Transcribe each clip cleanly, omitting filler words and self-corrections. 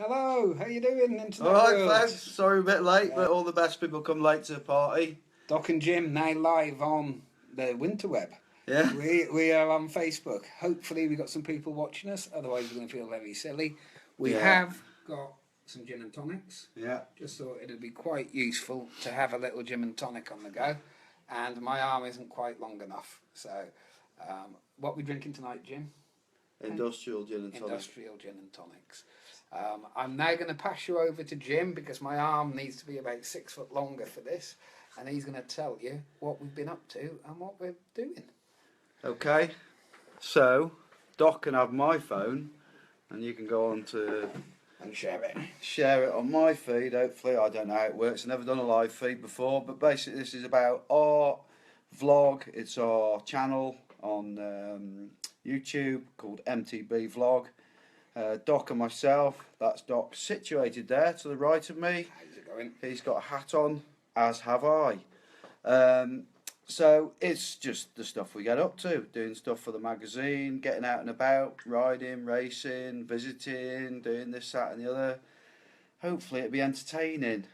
Hello, how you doing, Internet Alright World? folks, sorry a bit late, but all the best people come late to the party. Doc and Jim now live on the Winterweb. Yeah. We are on Facebook. Hopefully we got some people watching us, otherwise we're going to feel very silly. We Yeah. have got some gin and tonics. Yeah. Just thought it'd be quite useful to have a little gin and tonic on the go. And my arm isn't quite long enough. So what are we drinking tonight, Jim? Industrial gin and tonic. Industrial gin and tonics. I'm now going to pass you over to Jim because my arm needs to be about 6 foot longer for this, and he's going to tell you what we've been up to and what we're doing. Okay, so Doc can have my phone and you can go on to And share it. on my feed. Hopefully, I don't know how it works, I've never done a live feed before, but basically this is about our vlog. It's our channel on YouTube called MTB Vlog. Doc and myself, that's Doc situated there to the right of me. How's it going? He's got a hat on, as have I. So it's just the stuff we get up to, doing stuff for the magazine, getting out and about, riding, racing, visiting, doing this, that and the other. Hopefully it'll be entertaining.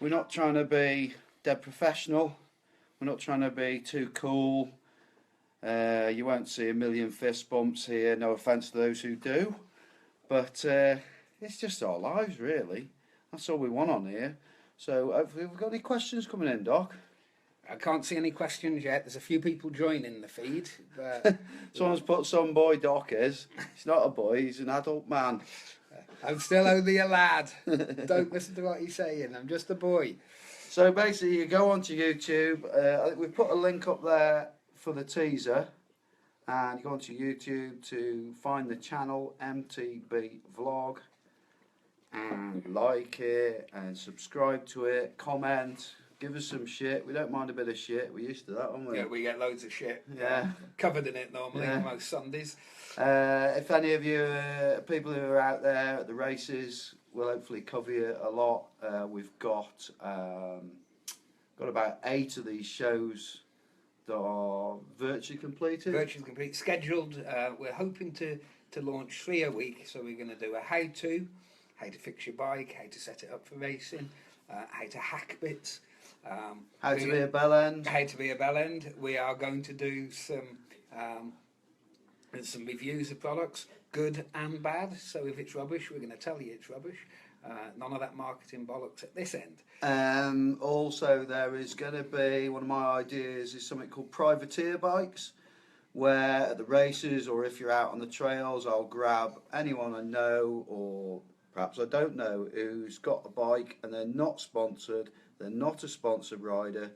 We're not trying to be dead professional. We're not trying to be too cool. You won't see a million fist bumps here, no offence to those who do. But it's just our lives, really. That's all we want on here. So hopefully we've got any questions coming in, Doc. I can't see any questions yet. There's a few people joining the feed. But Someone's put some boy Doc is. He's not a boy, he's an adult man. I'm still only a lad. Don't listen to what he's saying. I'm just a boy. So basically you go onto YouTube. I think we've put a link up there for the teaser. And you go onto YouTube to find the channel MTB Vlog. And like it and subscribe to it. Comment. Give us some shit. We don't mind a bit of shit. We're used to that, aren't we? Yeah, we get loads of shit. Yeah. Covered in it normally Yeah. on most Sundays. If any of you people who are out there at the races, we'll hopefully cover you a lot. We've got about 8 of these shows that are virtually completed. Virtually complete. Scheduled. We're hoping to launch 3 a week. So we're going to do a how to fix your bike, how to set it up for racing, how to hack bits. How to be a bell end. How to be a bell end. We are going to do some reviews of products, good and bad. So if it's rubbish, we're going to tell you it's rubbish. None of that marketing bollocks at this end. Also, there is going to be, one of my ideas is something called privateer bikes, where at the races or if you're out on the trails, I'll grab anyone I know or perhaps I don't know who's got a bike and they're not sponsored, they're not a sponsored rider,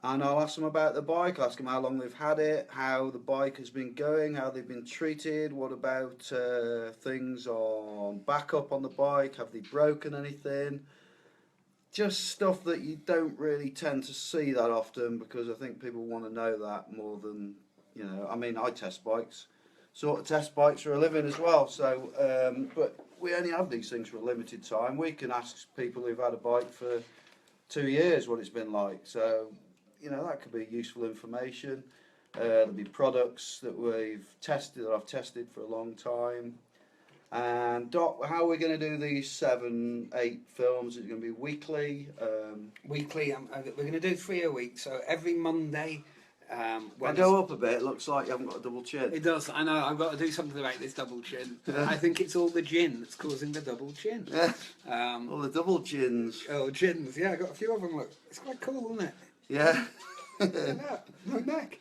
and I'll ask them about the bike, ask them how long they've had it, how the bike has been going, how they've been treated, what about things on backup on the bike, have they broken anything, just stuff that you don't really tend to see that often, because I think people want to know that more than, you know, I mean I test bikes, sort of test bikes for a living as well, so but we only have these things for a limited time. We can ask people who've had a bike for 2 years what it's been like, so you know that could be useful information. There'll be products that we've tested, that I've tested for a long time. And Doc, how are we going to do these 7-8 films? Is it going to be weekly? Weekly. We're going to do 3 a week. So every Monday. I go up a bit. It looks like you haven't got a double chin. It does. I know. I've got to do something about this double chin. I think it's all the gin that's causing the double chin. Yeah. All the double chins. Oh, chins. Yeah, I got a few of them. Look, it's quite cool, isn't it? Yeah. No neck.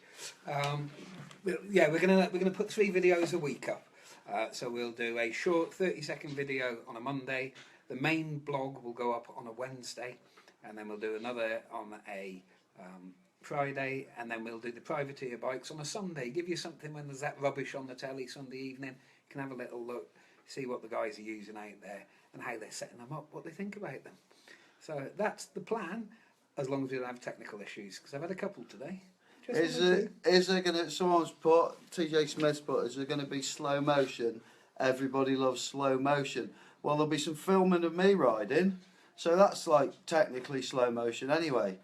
Yeah, we're gonna put 3 videos a week up. So we'll do a short 30-second video on a Monday. The main blog will go up on a Wednesday, and then we'll do another on a Friday, and then we'll do the privateer bikes on a Sunday. Give you something when there's that rubbish on the telly Sunday evening. You can have a little look, see what the guys are using out there and how they're setting them up, what they think about them. So that's the plan, as long as we don't have technical issues, because I've had a couple today. Is there going to, someone's put, TJ Smith's put, is there going to be slow motion? Everybody loves slow motion. Well, there'll be some filming of me riding, so that's like technically slow motion anyway.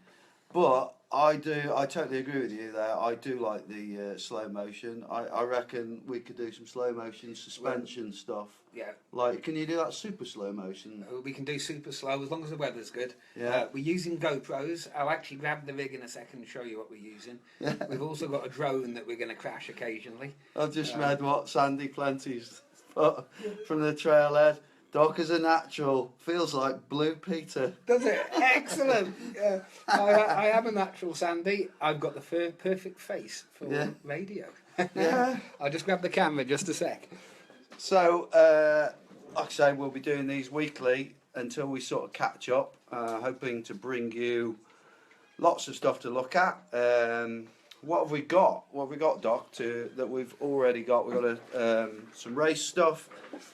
But I do. I totally agree with you there. I do like the slow motion. I reckon we could do some slow motion suspension stuff. Yeah. Like, can you do that super slow motion? We can do super slow as long as the weather's good. Yeah. We're using GoPros. I'll actually grab the rig in a second and show you what we're using. Yeah. We've also got a drone that we're going to crash occasionally. I've just read what Sandy Plenty's put from the trailhead. Doc is a natural. Feels like Blue Peter. Does it? Excellent. Yeah. I am a natural, Sandy. I've got the perfect face for radio. Yeah. I'll just grab the camera just a sec. So, like I say, we'll be doing these weekly until we sort of catch up. Hoping to bring you lots of stuff to look at. What have we got? What have we got, Doc? That we've already got. We've got some race stuff.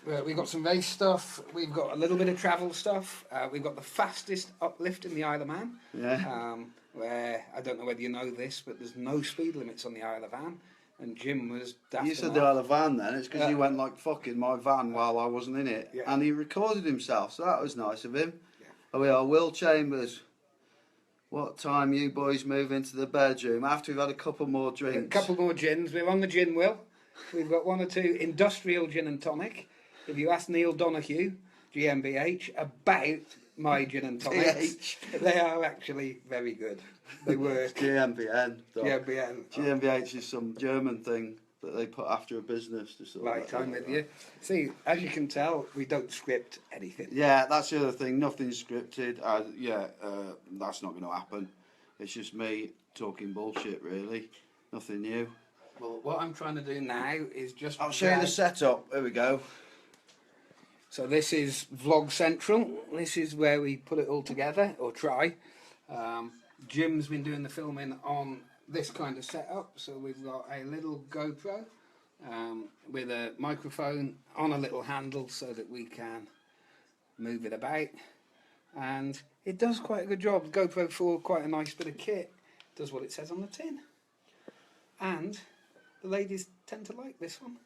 We've got some race stuff. We've got a little bit of travel stuff. We've got the fastest uplift in the Isle of Man. Yeah. Where I don't know whether you know this, but there's no speed limits on the Isle of Man. And Jim was daft. You said the Isle of Van then. It's because he went like fucking my van while I wasn't in it. Yeah. And he recorded himself, so that was nice of him. Yeah. Oh, we are. Will Chambers. What time you boys move into the bedroom? After we've had a couple more drinks. A couple more gins. We're on the gin wheel. We've got one or two industrial gin and tonic. If you ask Neil Donoghue, GmbH, about my gin and tonics, they are actually very good. They work. GmbN. GmbN. GmbH is some German thing that they put after a business. To sort Right, I'm with you. See, as you can tell, we don't script anything. Yeah, that's the other thing. Nothing's scripted. That's not going to happen. It's just me talking bullshit, really. Nothing new. Well, what I'm trying to do now is just... I'll show you the setup. There we go. So this is Vlog Central. This is where we put it all together, or try. Jim's been doing the filming on this kind of setup. So we've got a little GoPro with a microphone on a little handle so that we can move it about. And it does quite a good job. GoPro 4, quite a nice bit of kit. Does what it says on the tin. And the ladies tend to like this one.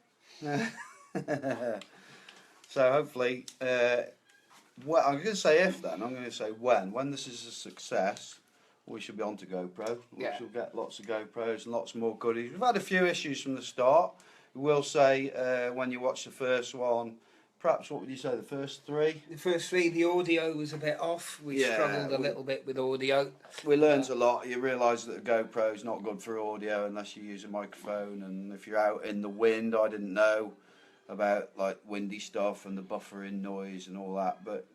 So hopefully, well, I'm going to say if then, I'm going to say when. When this is a success, we should be on to GoPro. We should get lots of GoPros and lots more goodies. We've had a few issues from the start. We will say when you watch the first one, perhaps what would you say, the first three? The first three, the audio was a bit off. We struggled a little bit with audio. We learned a lot. You realise that the GoPro is not good for audio unless you use a microphone. And if you're out in the wind, I didn't know about like windy stuff and the buffering noise and all that. But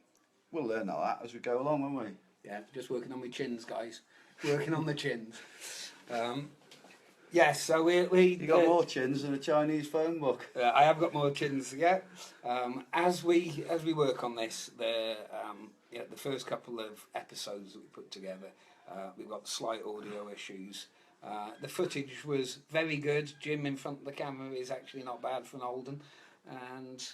we'll learn all that as we go along, won't we? Yeah, just working on my chins, guys. Working on the chins. Yes, so we You got more chins than a Chinese phone book. I have got more chins. Yeah. As we work on this, the first couple of episodes that we put together, we've got slight audio issues. The footage was very good. Jim in front of the camera is actually not bad for an Olden, and.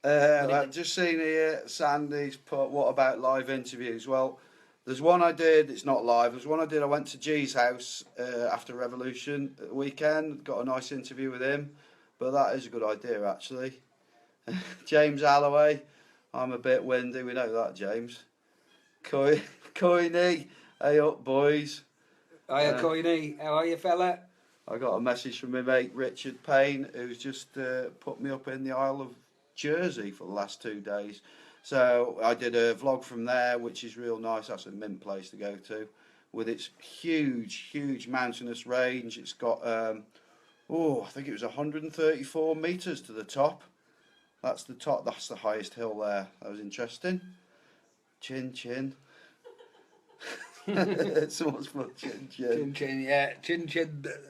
I've just seen here, Sandy's put, what about live interviews? Well, there's one I did, it's not live, there's one I did, I went to G's house after Revolution at the weekend, got a nice interview with him, but that is a good idea actually. James Alloway, I'm a bit windy, we know that, James. Coiny, hey up boys. Hiya Coiny, how are you fella? I got a message from my mate Richard Payne, who's just put me up in the Isle of Jersey for the last 2 days. So I did a vlog from there, which is real nice. That's a mint place to go to, with its huge mountainous range. It's got I think it was 134 meters to the top. That's the top. That's the highest hill there. That was interesting. Chin. Someone's put chin. Chin, yeah. Chin.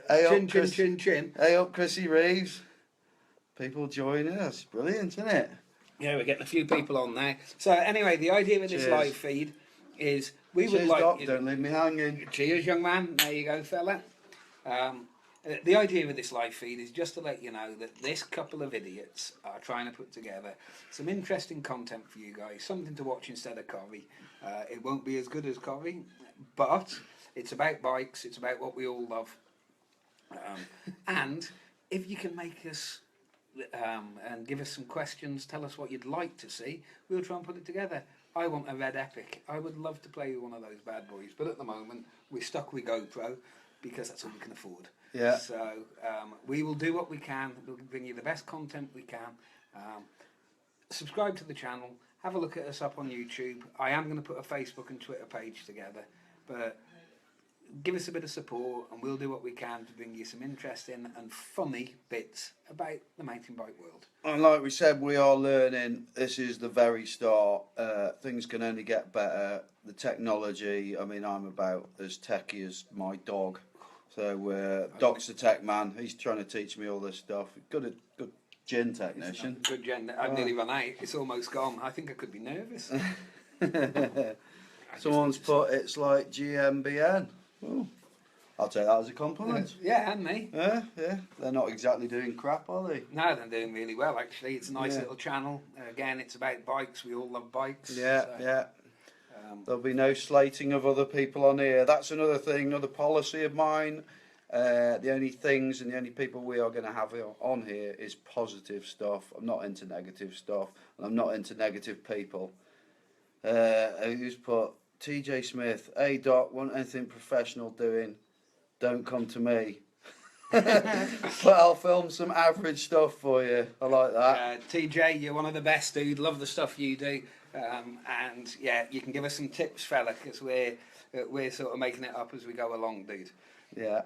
Hey Chin. Hey up, Chrissy Reeves. People joining us. Brilliant, isn't it? Yeah, we're getting a few people on now. So anyway, the idea of this live feed is we would like... Doc, don't leave me hanging. Cheers, young man. There you go, fella. The idea of this live feed is just to let you know that this couple of idiots are trying to put together some interesting content for you guys, something to watch instead of Corrie. It won't be as good as Corrie, but it's about bikes, it's about what we all love. And if you can make us... and give us some questions, tell us what you'd like to see, we'll try and put it together. I want a Red Epic. I would love to play with one of those bad boys, but at the moment we're stuck with GoPro because that's all we can afford. Yeah. So we will do what we can. We'll bring you the best content we can. Subscribe to the channel. Have a look at us up on YouTube. I am going to put a Facebook and Twitter page together, but give us a bit of support and we'll do what we can to bring you some interesting and funny bits about the mountain bike world. And like we said, we are learning. This is the very start. Things can only get better. The technology, I mean, I'm about as techie as my dog. So Doc's the tech man. He's trying to teach me all this stuff. Good gin technician. Good gin. I've nearly run out. It's almost gone. I think I could be nervous. Someone's put it's like GMBN. Ooh. I'll take that as a compliment. Yeah, and me. Yeah. They're not exactly doing crap, are they? No, they're doing really well, actually. It's a nice little channel. Again, it's about bikes. We all love bikes. Yeah. There'll be no slating of other people on here. That's another thing, another policy of mine. The only things and the only people we are going to have on here is positive stuff. I'm not into negative stuff, and I'm not into negative people. Who's put TJ Smith? Hey Doc, want anything professional doing? Don't come to me. But I'll film some average stuff for you. I like that. TJ, you're one of the best, dude. Love the stuff you do. And yeah, you can give us some tips, fella, because we're sort of making it up as we go along, dude. Yeah.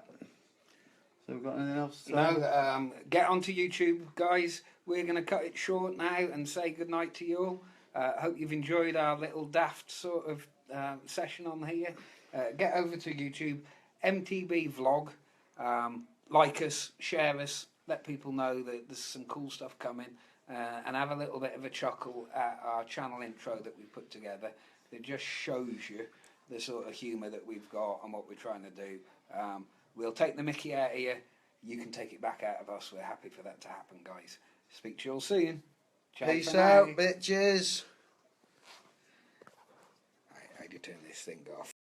So we've got anything else to say? No, get onto YouTube, guys. We're going to cut it short now and say goodnight to you all. Hope you've enjoyed our little daft sort of session on here. Get over to YouTube, MTB vlog. Like us, share us, let people know that there's some cool stuff coming, and have a little bit of a chuckle at our channel intro that we put together. It just shows you the sort of humour that we've got and what we're trying to do. We'll take the mickey out of you. You can take it back out of us. We're happy for that to happen, guys. Speak to you all soon. Ciao. Peace out, bitches. Right, how do you turn this thing off?